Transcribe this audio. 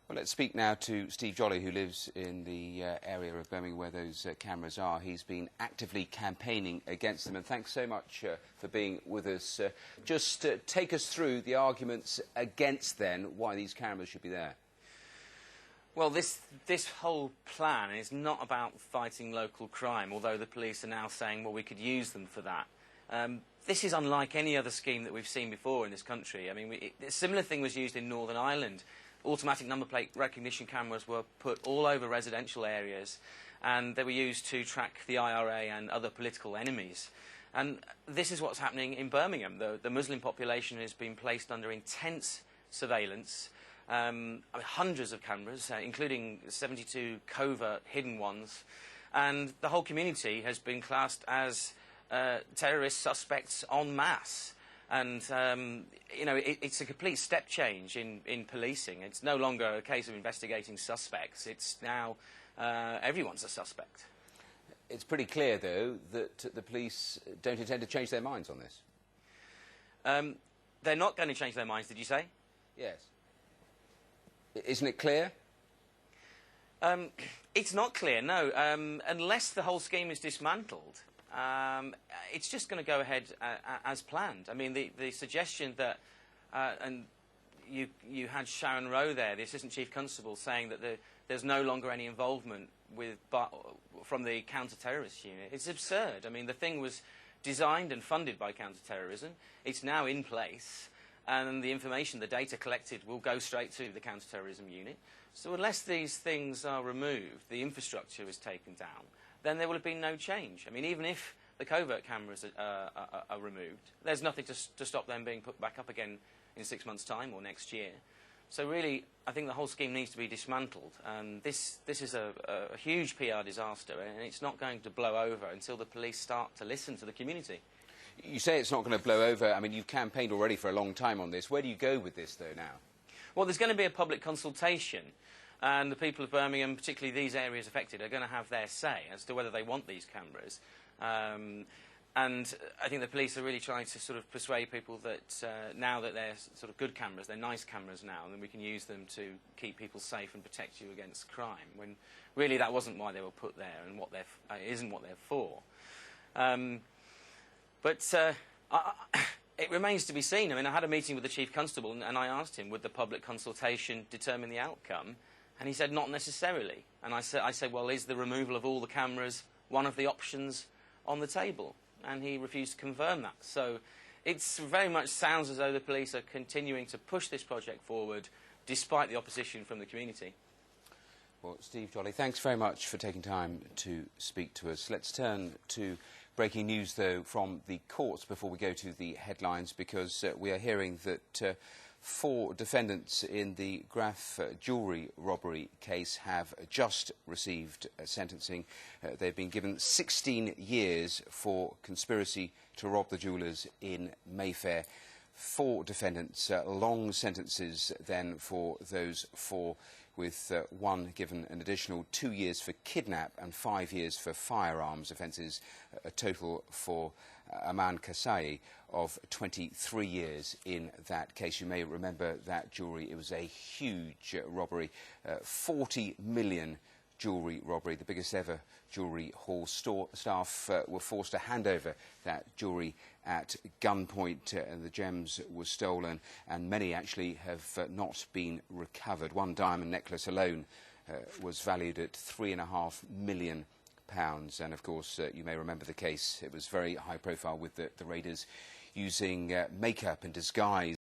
Well, let's speak now to Steve Jolly, who lives in the area of Birmingham where those cameras are. He's been actively campaigning against them, and thanks so much for being with us. Just take us through the arguments against, then, why these cameras should be there. Well, this whole plan is not about fighting local crime, although the police are now saying, well, we could use them for that. This is unlike any other scheme that we've seen before in this country. I mean, a similar thing was used in Northern Ireland. Automatic number plate recognition cameras were put all over residential areas, and they were used to track the IRA and other political enemies. And this is what's happening in Birmingham. The Muslim population has been placed under intense surveillance. Hundreds of cameras, including 72 covert hidden ones, and the whole community has been classed as terrorist suspects en masse. And, you know, it's a complete step change in policing. It's no longer a case of investigating suspects. It's now everyone's a suspect. It's pretty clear, though, that the police don't intend to change their minds on this. They're not going to change their minds, did you say? Yes. Isn't it clear? It's not clear, no. Unless the whole scheme is dismantled, it's just going to go ahead as planned. I mean, the suggestion that, and you had Sharon Rowe there, the Assistant Chief Constable, saying that there's no longer any involvement from the counter-terrorist unit. It's absurd. I mean, the thing was designed and funded by counter-terrorism. It's now in place, and the information, the data collected, will go straight to the counter-terrorism unit. So unless these things are removed, the infrastructure is taken down, then there will have been no change. I mean, even if the covert cameras are removed, there's nothing to stop them being put back up again in 6 months' time or next year. So really, I think the whole scheme needs to be dismantled. This is a huge PR disaster, and it's not going to blow over until the police start to listen to the community. You say it's not going to blow over. I mean, you've campaigned already for a long time on this. Where do you go with this, though, now? Well, there's going to be a public consultation, and the people of Birmingham, particularly these areas affected, are going to have their say as to whether they want these cameras. And I think the police are really trying to sort of persuade people that now that they're sort of good cameras, they're nice cameras now, and then we can use them to keep people safe and protect you against crime, when really that wasn't why they were put there and isn't what they're for. It remains to be seen. I mean, I had a meeting with the Chief Constable, and I asked him, would the public consultation determine the outcome? And he said, not necessarily. And I said, well, is the removal of all the cameras one of the options on the table? And he refused to confirm that. So it very much sounds as though the police are continuing to push this project forward, despite the opposition from the community. Well, Steve Jolly, thanks very much for taking time to speak to us. Let's turn to breaking news, though, from the courts before we go to the headlines, because we are hearing that 4 defendants in the Graf jewellery robbery case have just received sentencing. They've been given 16 years for conspiracy to rob the jewellers in Mayfair. 4 defendants, long sentences then for those 4, with one given an additional 2 years for kidnap and 5 years for firearms offences, a total for Aman Kasai of 23 years in that case. You may remember that jewellery. It was a huge robbery, 40 million jewellery robbery, the biggest ever jewellery haul. Staff were forced to hand over that jewellery at gunpoint, and the gems were stolen, and many actually have not been recovered. One diamond necklace alone was valued at £3.5 million. And of course, you may remember the case. It was very high profile, with the raiders using makeup and disguise